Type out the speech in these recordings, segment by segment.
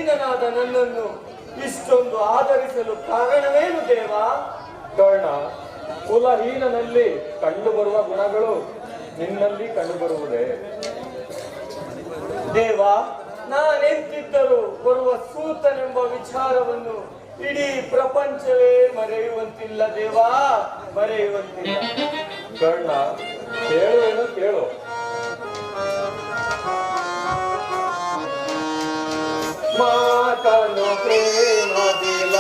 ಕುಲಹೀನನಾದ ನನ್ನನ್ನು ಇಷ್ಟೊಂದು ಆದರಿಸಲು ಕಾರಣವೇನು ದೇವ? ಕರ್ಣ, ಕುಲಹೀನನಲ್ಲಿ ಕಂಡುಬರುವ ಗುಣಗಳು ನಿನ್ನಲ್ಲಿ ಕಂಡುಬರುವುದೇ? ದೇವ, ನಾನೆಂತಿದ್ದರೂ ಬರುವ ಸೂತನೆಂಬ ವಿಚಾರವನ್ನು ಇಡೀ ಪ್ರಪಂಚವೇ ಮರೆಯುವಂತಿಲ್ಲ ದೇವಾ, ಮರೆಯುವಂತಿಲ್ಲ. ಕರ್ಣ, ಕೇಳುವೇನು ಕೇಳು. ಮಾತನು ಪ್ರೇಮದಿಲ್ಲ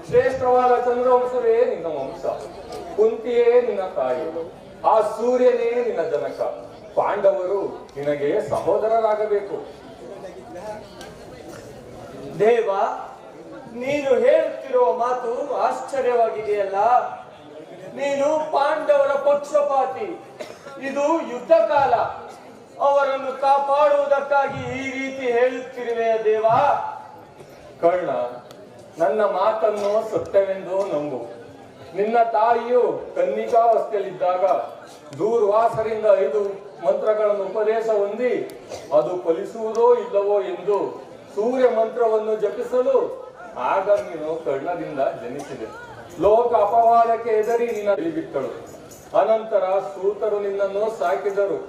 ಶ್ರೇಷ್ಠವಾದ ಚಂದ್ರವಂಶವೇ ನಿನ್ನ ವಂಶ, ಕುಂತಿಯೇ ನಿನ್ನ ತಾಯಿ, ಆ ಸೂರ್ಯನೇ ನಿನ್ನ ಜನಕ. ಪಾಂಡವರು ನಿನಗೆ ಸಹೋದರರಾಗಬೇಕು. ದೇವ, ನೀನು ಹೇಳುತ್ತಿರುವ ಮಾತು ಆಶ್ಚರ್ಯವಾಗಿದೆಯಲ್ಲ. ನೀನು ಪಾಂಡವರ ಪಕ್ಷಪಾತಿ. ಇದು ಯುದ್ಧ ಕಾಲ. ಅವರನ್ನು ಕಾಪಾಡುವುದಕ್ಕಾಗಿ ಈ ರೀತಿ ಹೇಳುತ್ತಿರುವೆಯ ದೇವ? ಕರ್ಣ, ನನ್ನ ಮಾತನ್ನು ಸತ್ಯವೆಂದು ನಂಬು. ನಿನ್ನ ತಾಯಿಯು ಕನ್ನಿಕಾವಸ್ಥೆಯಲ್ಲಿದ್ದಾಗ ದೂರ್ವಾಸರಿಂದ 5 ಮಂತ್ರಗಳನ್ನು ಉಪದೇಶ ಹೊಂದಿ ಅದು ಫಲಿಸುವುದೋ ಇಲ್ಲವೋ ಎಂದು ಸೂರ್ಯ ಮಂತ್ರವನ್ನು ಜಪಿಸಲು ಆಗ ನೀನು ಕರ್ಣದಿಂದ ಜನಿಸಿದೆ. ಲೋಕ ಅಪವಾದಕ್ಕೆ ಎದರಿ ನಿನ್ನ ಬಿಟ್ಟಳು. ಅನಂತರ ಸೂತರು ನಿನ್ನನ್ನು ಸಾಕಿದರು.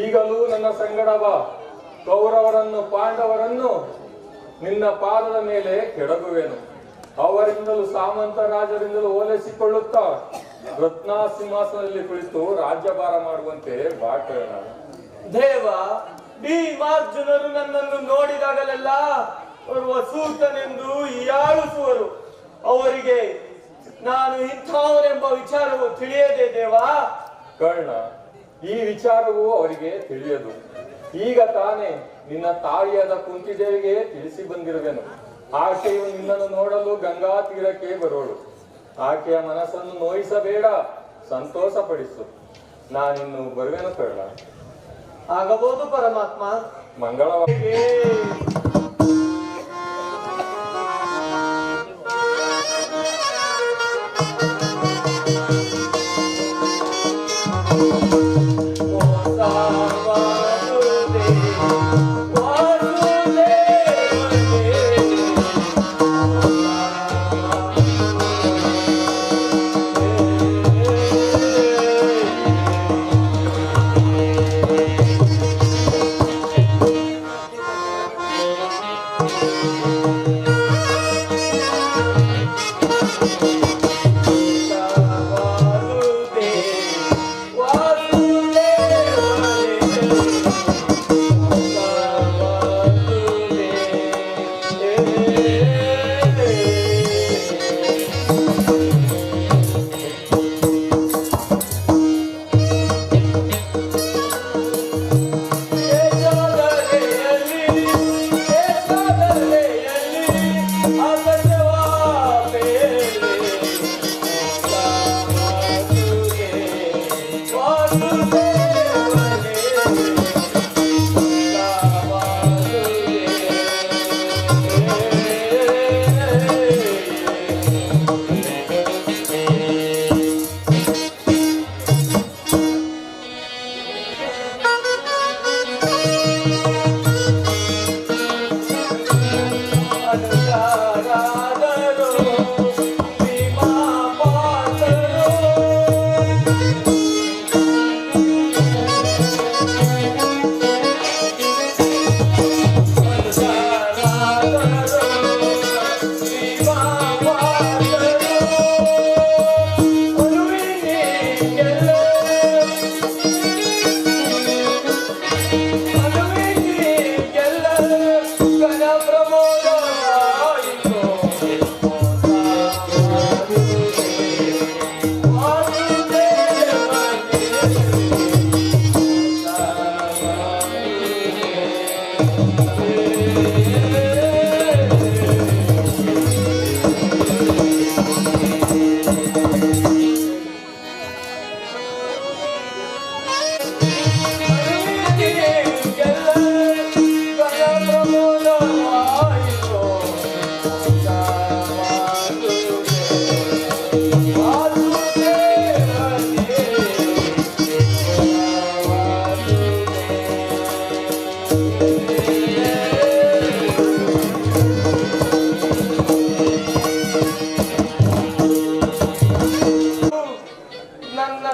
ಈಗಲೂ ನನ್ನ ಸಂಗಡ ಬಾ. ಕೌರವರನ್ನು ಪಾಂಡವರನ್ನು ನಿನ್ನ ಪಾದದ ಮೇಲೆ ಕೆಡಗುವೆನು. ಅವರಿಂದಲೂ ಸಾಮಂತ ರಾಜರಿಂದಲೂ ಓಲೈಸಿಕೊಳ್ಳುತ್ತಾ ರತ್ನ ಸಿಂಹಾಸನದಲ್ಲಿ ಕುಳಿತು ರಾಜ್ಯಭಾರ ಮಾಡುವಂತೆ ಬಾಕೇಣ. ದೇವ, ಭೀಮಾರ್ಜುನರು ನನ್ನನ್ನು ನೋಡಿದಾಗಲೆಲ್ಲ ಬರುವ ಸೂತನೆಂದು ಹೀಯಾಳಿಸುವರು. ಅವರಿಗೆ ನಾನು ಇಂಥವನೆಂಬ ವಿಚಾರವು ತಿಳಿಯದೆ ದೇವ? ಕರ್ಣ, ಈ ವಿಚಾರವು ಅವರಿಗೆ ತಿಳಿಯದು. ಈಗ ತಾನೇ ನಿನ್ನ ತಾಯಿಯಾದ ಕುಂತಿದೇವಿಗೆ ತಿಳಿಸಿ ಬಂದಿರುವೆನು. ಆಕೆಯು ನಿನ್ನನ್ನು ನೋಡಲು ಗಂಗಾ ತೀರಕ್ಕೆ ಬರೋಳು. ಆಕೆಯ ಮನಸ್ಸನ್ನು ನೋಯಿಸಬೇಡ, ಸಂತೋಷಪಡಿಸು. ನಾನಿನ್ನು ಬರುವೆನು ಕರ್ಣ. ಆಗಬಹುದು ಪರಮಾತ್ಮ. ಮಂಗಳವಾರ.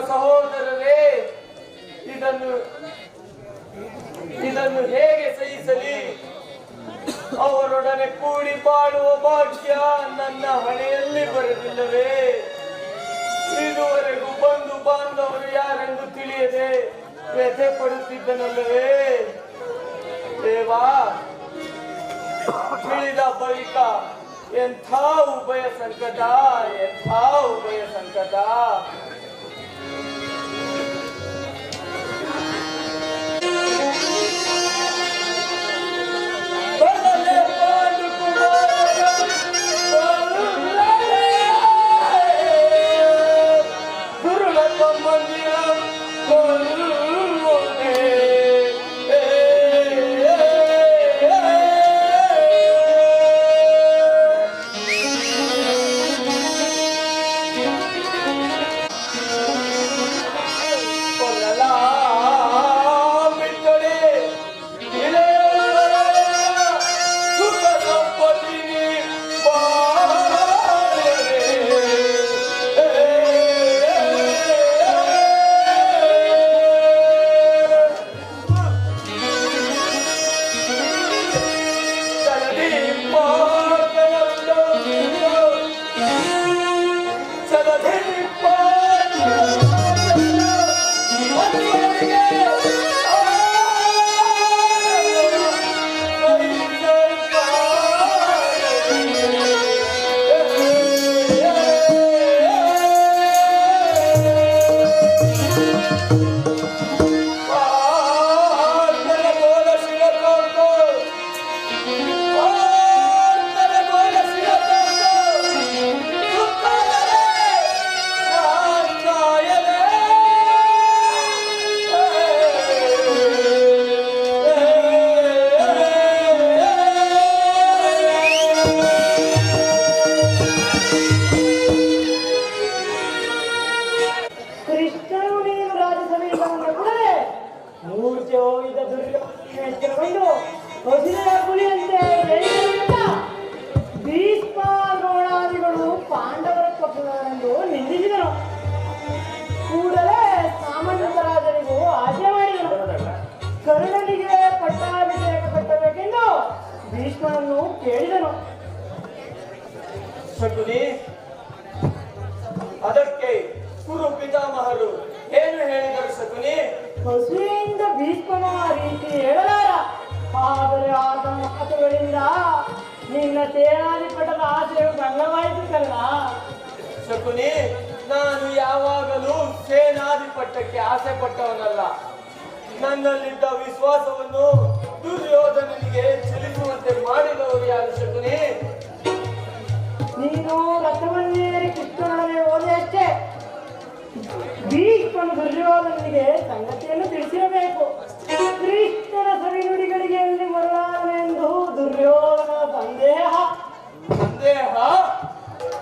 ಸಹೋದರರೇ, ಇದನ್ನು ಹೇಗೆ ಸಹಿಸಲಿ? ಅವರೊಡನೆ ಕೂಡಿ ಬಾಳುವ ಭಾಗ್ಯ ನನ್ನ ಹಣೆಯಲ್ಲಿ ಬರಲಿಲ್ಲವೇ? ಇದುವರೆಗೂ ಬಂಧು ಬಾಂಧವರು ಯಾರೆಂದು ತಿಳಿಯದೆ ವ್ಯಥೆ ಪಡುತ್ತಿದ್ದನಲ್ಲವೇ? ದೇವಾ, ತಿಳಿದ ಬಳಿಕ ಎಂಥ ಉಭಯ ಸಂಕಟ, ಎಂಥ ಉಭಯ ಸಂಕಟ. ಭೀಷ್ಮಾದ್ರೋಣಾದಿಗಳು ಪಾಂಡವರ ಪಕ್ಷದವರೆಂದು ನಿಂದಿಸಿದರು. ಕೂಡಲೇ ಸಾಮಂತರಾಜರಿಗೂ ಆಜ್ಞೆ ಮಾಡಿದರು. ಕರ್ಣನಿಗೆ ಪಟ್ಟಾಭಿಷೇಕ ಕಟ್ಟಬೇಕೆಂದು ಭೀಷ್ಮನನ್ನು ಕೇಳಿದನು. ಶಕುನಿ, ಅದಕ್ಕೆ ಕುರು ಪಿತಾಮಹರು ಏನು ಹೇಳಿದರು ಶಕುನಿ? ಹಸುವಿನಿಂದ ಭೀಷ್ಮನ ರೀತಿ ಹೇಳಲಾರ, ಆದರೆ ಆದ ಮಾತುಗಳಿಂದ ನಿನ್ನ ಸೇನಾಧಿಪಟದ ಆಶಯವು ಭಂಗವಾಯಿತು ಕರ್ಣ. ಶಕುನಿ, ನಾನು ಯಾವಾಗಲೂ ಸೇನಾಧಿಪಟ್ಟಕ್ಕೆ ಆಸೆ ಪಟ್ಟವನಲ್ಲ. ನನ್ನಲ್ಲಿದ್ದ ವಿಶ್ವಾಸವನ್ನು ದುರ್ಯೋಧನನಿಗೆ ಚಲಿಸುವಂತೆ ಮಾಡಿದವರು ಯಾರು ಶಕುನಿ? ನೀನು ರಥವನ್ನೇರಿ ಕೃಷ್ಣನೊಡನೆ ಹೋದೆ ಅಷ್ಟೇ. ಭೀಷ್ಮನು ದುರ್ಯೋಧನನಿಗೆ ಸಂಗತಿಯನ್ನು ತಿಳಿಸಿರಬೇಕು. ಕೃಷ್ಣನ ಸವಿನುಡಿಗಳಿಗೆ ಎಲ್ಲಿ ಮರಳಾದನೆಂದು ದುರ್ಯೋಧನ ಸಂದೇಹ.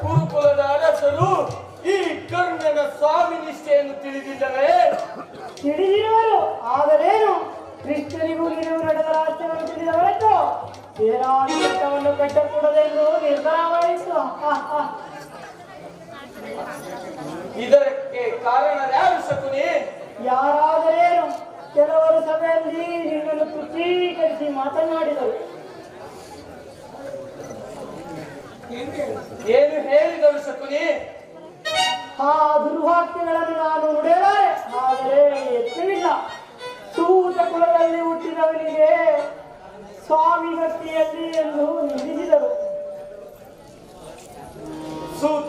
ಕುರುಕುಲದ ಅರಸರು ಈ ಕರ್ಣನ ಸ್ವಾಮಿ ನಿಷ್ಠೆಯನ್ನು ತಿಳಿದಿಲ್ಲವೇ? ತಿಳಿದಿರುವರು, ಆದರೇನು ಕೃಷ್ಣನಿಗೂ ನೀನು ನಡೆದ ರಾಷ್ಟ್ರವನ್ನು ತಿಳಿದ ಹೊರತು ಸೇನಾಧಿಪತ್ಯವನ್ನು ಕಟ್ಟಕೂಡದೆಂದು ನಿರ್ಧಾರವಾಯಿತು. ಇದಕ್ಕೆ ಕಾರಣ ಯಾರು ಶಕುನಿ? ಯಾರಾದರೇನು ಕೆಲವರು ಸಭೆಯಲ್ಲಿ ನಿನ್ನನ್ನು ತುಚ್ಛೀಕರಿಸಿ ಮಾತನಾಡಿದರು. ಏನು ಹೇಳಿದರು ಶಕುನಿ? ಆ ದುರ್ವಾಕ್ಯಗಳನ್ನು ನಾನು ನುಡಿಯಲಾರೆ, ಆದರೆ ಎತ್ತವಿಲ್ಲ. ಸೂತ ಕುಲದಲ್ಲಿ ಹುಟ್ಟಿದವನಿಗೆ ಸ್ವಾಮಿ ಭಕ್ತಿಯಲ್ಲಿ ಎಂದು ನಿಂದಿಸಿದರು. ಸೂತ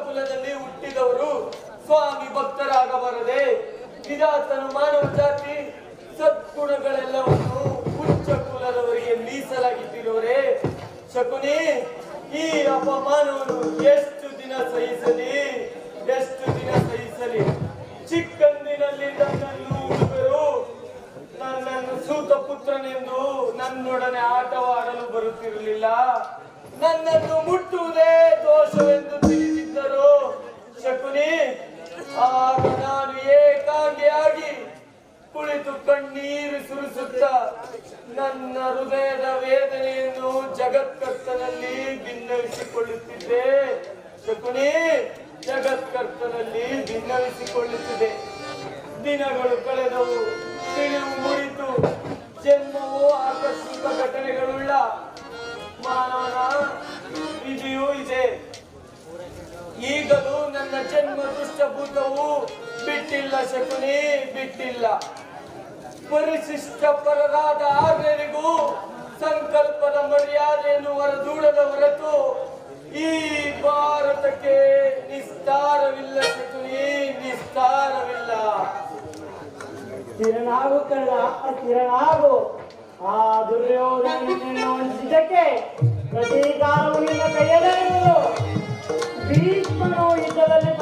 ಕುಲದಲ್ಲಿ ಹುಟ್ಟಿದವರು ಸ್ವಾಮಿ ಭಕ್ತರಾಗಬಾರದೆ? ವಿಧಾತನು ಮಾನವ ಜಾತಿ ಸದ್ಗುಣಗಳೆಲ್ಲವನ್ನು ಉಚ್ಚ ಕುಲದವರಿಗೆ ಮೀಸಲಾಗಿಟ್ಟಿರುವರೆ? ಶಕುನಿ, ಈ ಅಪಮಾನವನ್ನು ಎಷ್ಟು ದಿನ ಸಹಿಸಲಿ? ಚಿಕ್ಕಂದಿನಲ್ಲಿ ನನ್ನನ್ನು ಹುಡುಗರು ನನ್ನನ್ನು ಸೂತ ಪುತ್ರನೆಂದು ನನ್ನೊಡನೆ ಆಟವಾಡಲು ಬರುತ್ತಿರಲಿಲ್ಲ. ನನ್ನನ್ನು ಮುಟ್ಟುವುದೇ ದೋಷವೆಂದು ತಿಳಿದಿದ್ದರು. ಶಕುನಿ, ಆಗ ನಾನು ಏಕಾಂಗಿಯಾಗಿ ಕುಳಿತು ಕಣ್ಣೀರು ಸುರಿಸುತ್ತ ನನ್ನ ಹೃದಯದ ವೇದನೆಯನ್ನು ಜಗತ್ಕರ್ತನಲ್ಲಿ ಭಿನ್ನವಿಸಿಕೊಳ್ಳುತ್ತಿದ್ದೆ. ಶಕುನಿ ಜಗತ್ಕರ್ತನಲ್ಲಿ ಭಿನ್ನವಿಸಿಕೊಳ್ಳುತ್ತಿದೆ. ದಿನಗಳು ಕಳೆದವು, ತಿಳಿವು ಮುರಿತು, ಜನ್ಮವು ಆಕಸ್ಮಿಕ ಘಟನೆಗಳುಳ್ಳ ಮಾನವನ ವಿಧಿಯೂ ಇದೆ. ಈಗಲೂ ನನ್ನ ಜನ್ಮ ದುಷ್ಟಭೂತವು ಬಿಟ್ಟಿಲ್ಲ ಶಕುನಿ, ಬಿಟ್ಟಿಲ್ಲ. ಪರಿಶಿಷ್ಟ ಪರರಾದ ಆರ್ಯರಿಗೂ ಸಂಕಲ್ಪದ ಮರ್ಯಾದೆಯನ್ನು ಹೊರದೂಡದ ಹೊರತು ಈ ಭಾರತಕ್ಕೆ ನಿಸ್ತಾರವಿಲ್ಲ ಶಕುನಿ, ನಿಸ್ತಾರವಿಲ್ಲ. ಸ್ಥಿರನಾಗು ಕಳ್ಳ, ಸ್ಥಿರನಾಗು. ಆ ದುರ್ಯೋಧನನ್ನು ವಂಚಿಸಕ್ಕೆ ಪ್ರತೀಕಾರವು ನಿನ್ನ ಕೈಯಲ್ಲಿರುವುದು. ಭೀಷ್ಮನು ಯುದ್ಧದಲ್ಲಿ